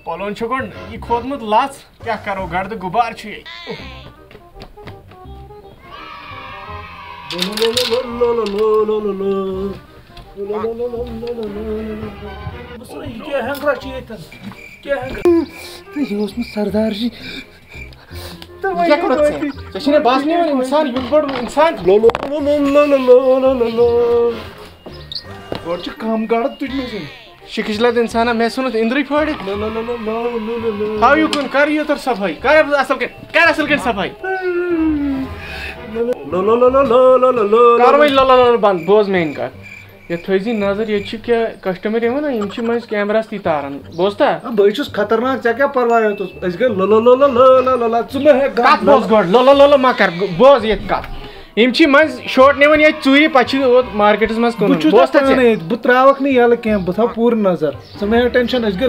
پلون گۄڈٕ یہِ کھوٚتمُت لژھ کیٛاہ کرو گردٕ غُبار چھُ ییٚتہِ یہ اوس نہٕ سردار جی ژےٚ چھُنہ باسان اِنسان یُتھ بوٚڑ اِنسان گۄڈٕ چھِ کم گاڈٕ تُجمٕژ شِکِش لد اِنسانا مےٚ ژھُنُتھ اِندرٕے پھٲڑِتھ ہاو یوٗکُن کر یوٗتر صفٲیی کر اصل کٲٹھۍ صفٲیی کر وۄنۍ لل بنٛد بوز میٲنۍ کتھ یتھ تھٲیزِ نظر ییٚتہِ چھِ کینٛہہ کسٹمر یِوان نا یِم چھِ مٔنٛزۍ کیمراہس تہِ تاران بوزتا بہٕ چھُس خطرناک ژےٚ کیٛاہ پرواے اوتُس أسۍ گٔے ژٕ مہ ہیٚکھ کتھ بوز گۄڈٕ لل مہ کر بوز ییٚتہِ کتھ یِم چھِ مٔنٛزۍ شوٹ نِوان ییٚتہِ ژوٗرِ پتہٕ چھِ اوت مارکیٹس منٛز بہٕ چھُس ییٚتہِ بہٕ تراوکھ نہٕ ییٚلہٕ کینٛہہ بہٕ تھاوٕ پوٗرٕ نظر ژٕ مہ ہیٚکھ ٹٮ۪نشن أسۍ گٔے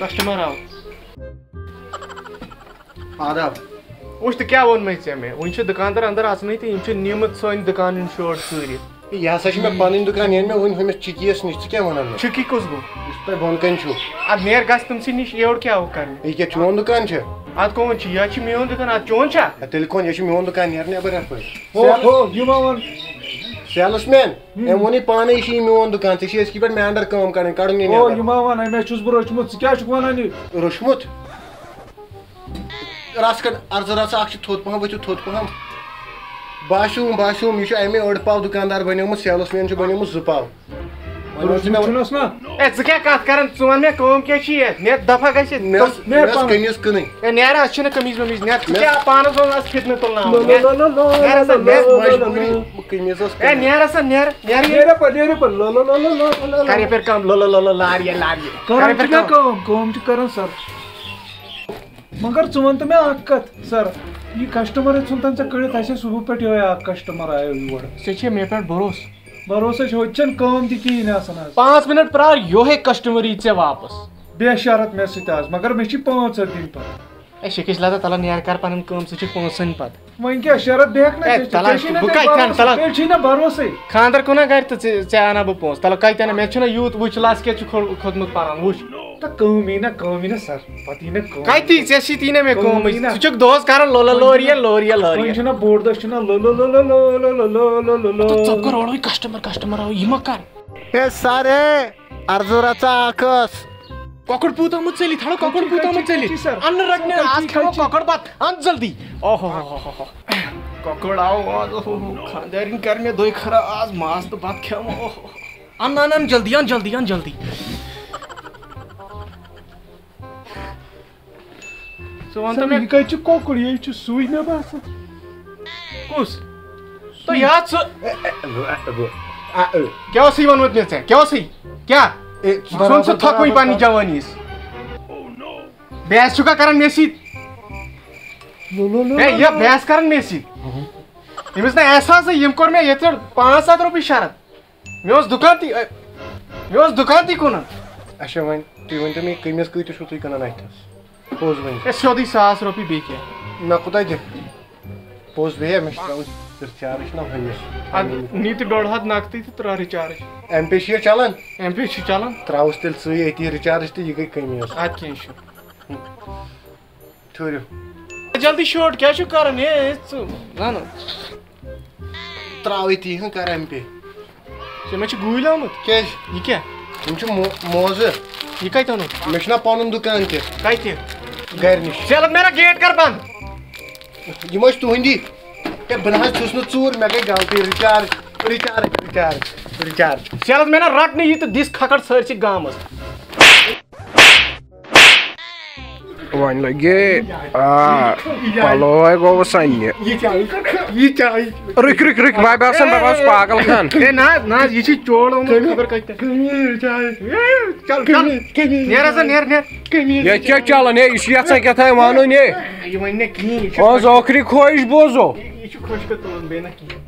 کسٹمر آو آداب وٕچھ تہٕ کیٛاہ ووٚن مےٚ ژےٚ مےٚ وٕنہِ چھِ دُکاندار اندر اژنٕے تہٕ یِم چھِ نِمٕتۍ سٲنۍ دُکان ہٕنٛدۍ شوٹ ژوٗرِ یہ ہسا چھُ مےٚ پنٕنۍ دُکان ییٚلہِ مےٚ وٕنۍ ہُمِس چِکیس نِش ژٕ کیٛاہ وَنان مےٚ چُکی کُس گوٚو یُس تۄہہِ بۄن کَنۍ چھُو ادٕ نیر گژھِ تٔمسٕے نِش یورٕ کیٛاہ آو کرنہِ یہِ کیٛاہ چون دُکان چھُ ادٕ کون چھُ یہِ چھُ میون دُکان ادٕ چون چھا تیٚلہِ کون یہِ چھُ میون دُکان نیرٕ نٮ۪بر یَتھ پٲٹھۍ یہِ ما ووٚن سیلٕز مین أمۍ ووٚنُے پانے یہِ چھُ یہِ میون دُکان ژےٚ چھِ أزکہِ پٮ۪ٹھ مےٚ انڈر کٲم کَرٕنۍ کَڑُن یہِ یہِ ما وَن مےٚ چھُس بہٕ روچمُت ژٕ کیٛاہ چھُکھ وَنان یہِ روٚچھمُت رَژھ کھنٛڈ عرضہٕ رَژھ اکھ چھِ تھوٚد پہم ؤتھِو تھوٚد پہم باسیوم یہِ چھُ اَمے أڑ پاو دُکاندار بنیومُت سیلٕز مین چھُ بنیومُت 2 پاو چھُنس نا ژٕ کیٛاہ کتھ کران ژٕ وَن مےٚ کٲم کیٛاہ چھِ یتھ نیٚر دفعہ گژھِ مےٚ ٲس قمیٖض کٕنٕنۍ نیرٕ اَسہِ چھِنہٕ قمیٖض ومیٖض نیرٕ ژٕ کیٛاہ پانس اوس اَسہِ فِتنہٕ تُلناوان قمیٖض ٲس اے نیرٕ سا نیرٕ کر یپٲرۍ کم لارِ کٲم چھِ کران سر مگر ژٕ وَن تہٕ مےٚ اکھ کتھ سر یہِ کسٹمر ژھُن ژےٚ کٔڑِتھ اَسہِ صُبحہٕ پٮ۪ٹھ یِہوے اکھ کسٹمر آیو یور ژےٚ چھے مےٚ پٮ۪ٹھ بروسہٕ بروسے چھُ ہوٚتہِ چھنہٕ کٲم تہِ کِہیٖنۍ آسان حظ 5 مِنٹ پرٛار یِہوے کسٹمر یی ژےٚ واپس بے شرط مےٚ سۭتۍ آز مگر مےٚ چھِ 5 دِنۍ پتہٕ اے شِکِش لدا تلا نیرٕ کر پنٕنۍ کٲم ژٕ چھُکھ پونٛسن پتہٕ وۄنۍ کیٛاہ شرط بہٕ ہیٚکہٕ چھُے نہ بروسے خانٛدر کُنا گرِ تہٕ ژےٚ انا بہٕ پونٛسہٕ تلہٕ کتہِ انا مےٚ چھُنہ یوٗت وٕچھ لژھ کیٛاہ چھُ کھوٚتمُت پران وٕچھ کٲم یی نہ سر پتہٕ یی نہ کٲم کتہِ ژےٚ سۭتۍ یی نہ مےٚ کٲمٕے ژٕ چھُکھ دۄہس کران لوریا چھُنہ بوٚڑ دۄہ چھُنہ ژٕ کر اورے کسٹمر آو یہِ مہ کر ہے سارے عرضہٕ رَژھا اکھ ٲس کۄکُر پوٗت آمُت ژٔلِتھ ہڑا کۄکُر پوٗت آمُت ژٔلِتھ اننہٕ رٹنہِ آز کھٮ۪مو کۄکُر بتہٕ ان جلدی کۄکُر آو آز خانٛدارِنۍ کر مےٚ دۄے خراب آز ماز تہٕ بتہٕ کھٮ۪مو ان جلدی ژٕ وَن تہٕ مےٚ یہِ کتہِ چھُ کۄکُر یہِ چھُ سُے مےٚ باسان کُس تہٕ یاد ژٕ کیٛاہ اوسُے ووٚنمُت مےٚ ژےٚ کیٛاہ اوسُے کیٛاہ ژھُن ژٕ تھۄکوٕے پننہِ جوٲنی بحث چھُکھا کران مےٚ سۭتۍ ہے یہِ بحث کران مےٚ سۭتۍ أمِس نہ احساسٕے یِم کوٚر مےٚ ییٚتہِ 500 رۄپیہِ شرط مےٚ اوس دُکان تہِ کُنن اچھا وۄنۍ تُہۍ ؤنۍتو مےٚ قمیٖض کۭتِس چھُو تُہۍ کٕنان اَتھس پوٚز ؤنۍ ہے سیوٚدُے 1000 رۄپیہِ بیٚیہِ کیٛاہ مےٚ کوٗتاہ دِکھ پوٚز بیٚیہِ مےٚ چھِ ترٛاوٕنۍ رِچارٕج چھِنہ ہُمِس ادٕ نی تہٕ 1.5 نقدٕے تہٕ ترٛاو رِچارٕج ایم پے چھِ یہِ چلان ایم پے چھُ چلان ترٛاوُس تیٚلہِ ژٕے أتی رِچارٕج تہٕ یہِ گٔے قمیٖض ادٕ کیٚنٛہہ چھُنہٕ ٹھٔہرِو جلدی شوٹ کیٛاہ چھُکھ کران ہے ژٕ زن ترٛاو أتی کر ایم پے ژےٚ مےٚ چھُ گوٗلۍ آمُت کیٛازِ یہِ کیٛاہ یِم چھِ موزٕ یہِ کتہِ اوٚنُتھ مےٚ چھُنہ پنُن دُکان تہِ کتہِ گرِ نِش چلو میرا گیٹ کر بنٛد یِم ٲسۍ تُہنٛدی ہے بہٕ نہ حظ چھُس نہٕ ژوٗر مےٚ گٔے غلطی رِچارٕج چلو مےٚ نہ رٹنہٕ یہِ تہٕ دِس کھکھر سٲرسٕے گامس وۄنۍ لگے پلو گوٚو سننہِ رُکۍ بہٕ باسان بہٕ باسان پاگل خان ہے نہ حظ یہِ چھِ چور آمُت خبر کتہِ نیرٕ ہسا نیرٕ ییٚتہِ کیٛاہ چلان ہے یہِ چھُ یژھان کیٛاہتام وَنُن ہے یہِ وَنہِ نہٕ کِہیٖنۍ اوس ٲخری خٲہِش بوزو یہِ چھُ خۄشکہٕ تُلان بیٚیہِ نہ کِہیٖنۍ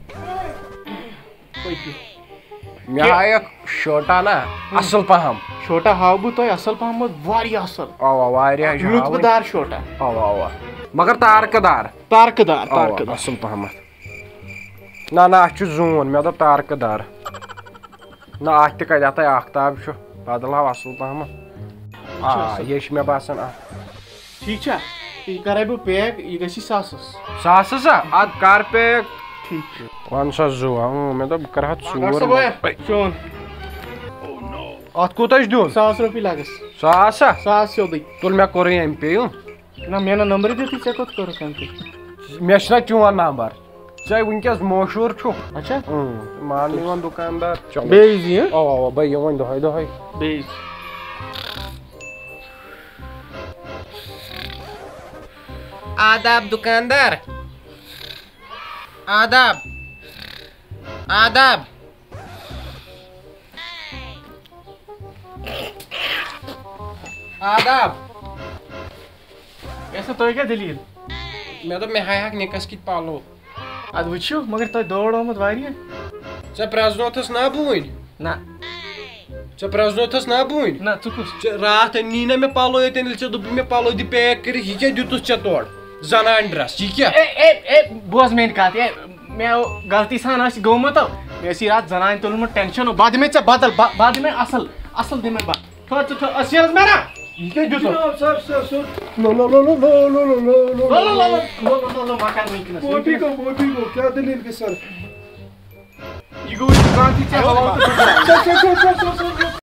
مےٚ ہایکھ شوٹا نا اصل پہم شوٹا ہاو بہٕ تۄہہِ اصل پہمت واریاہ اصل اوا واریاہ لُطفہٕ دار شوٹا اوا مگر تارکہٕ دار اصل پہمت نہ اَتھ چھُ زوٗن مےٚ دوٚپ تارکہٕ دار نہ اتھ تہِ کتہِ اتھے آختاب چھُ بدل ہاو اصل پہم یہ چھُ مےٚ باسان ٹھیک چھا یہ کرے بہ پیک یہ گژھی ساسس ساسس اد کر پیک ٹھیک چھُ ون سا زٕ مےٚ دوٚپ بہٕ کرٕ ہا ڈاکٹر صٲب ژور چون اتھ کوٗتاہ چھُ دیُن 100 رۄپیہِ لگس ساس 100 سیودٕے تُل مےٚ کوٚرُے ایم پے نہ مےٚ نہ نمبر دِتُے ژےٚ کوٚت کوٚرُکھ ایم پے مےٚ چھُنہ چون نمبر ژےٚ وٕنکیٚس مشہوٗر چھُکھ اچھا ماننہٕ یِوان دُکاندار چلو بیٚیہِ زی اوا بہٕ یِمہٕ وۄنۍ دۄہے دۄہے بیٚیہِ آداب دُکاندار آداب آداب آداب ایسا تۄہہِ کیٛاہ دٔلیٖل مےٚ دوٚپ مےٚ ہایہَکھ نِکَس کِتھ پَلو اَدٕ وٕچھِو مگر تۄہہِ دور آمُت واریاہ ژےٚ پرٛزنوتھَس نا بہٕ وٕنۍ نہ ژےٚ پرٛزنوتھَس نا بہٕ وٕنۍ نہ ژٕ کُس ژےٚ راتھ نی نہ مےٚ پَلو ییٚتٮ۪ن ییٚلہِ ژےٚ دوٚپُے مےٚ پَلو دِ پیک کٔرِتھ یہِ کیٛاہ دیُتُتھ ژےٚ تورٕ زنان ڈرٛس یہِ کیٛاہ اے بوز میٛٲنۍ کَتھ مےٚ غلطی سان آسہِ گوٚمُت مےٚ ٲسۍ یہِ راتھ زنانہِ تُلمُت ٹٮ۪نشَن بہٕ دِمے ژےٚ بدل بہٕ دِمے اَصٕل دِمے بہٕ تھوڑا ژٕ أسی حظ مےٚ نا یہِ کیٛاہ دیُتُکھ سر سر سر مکان وٕنکٮ۪نَس موبی گو کیا دلیل گئی سر یہِ گوٚو دُکان تہِ ژےٚ حوالہٕ سر سر سر سر سر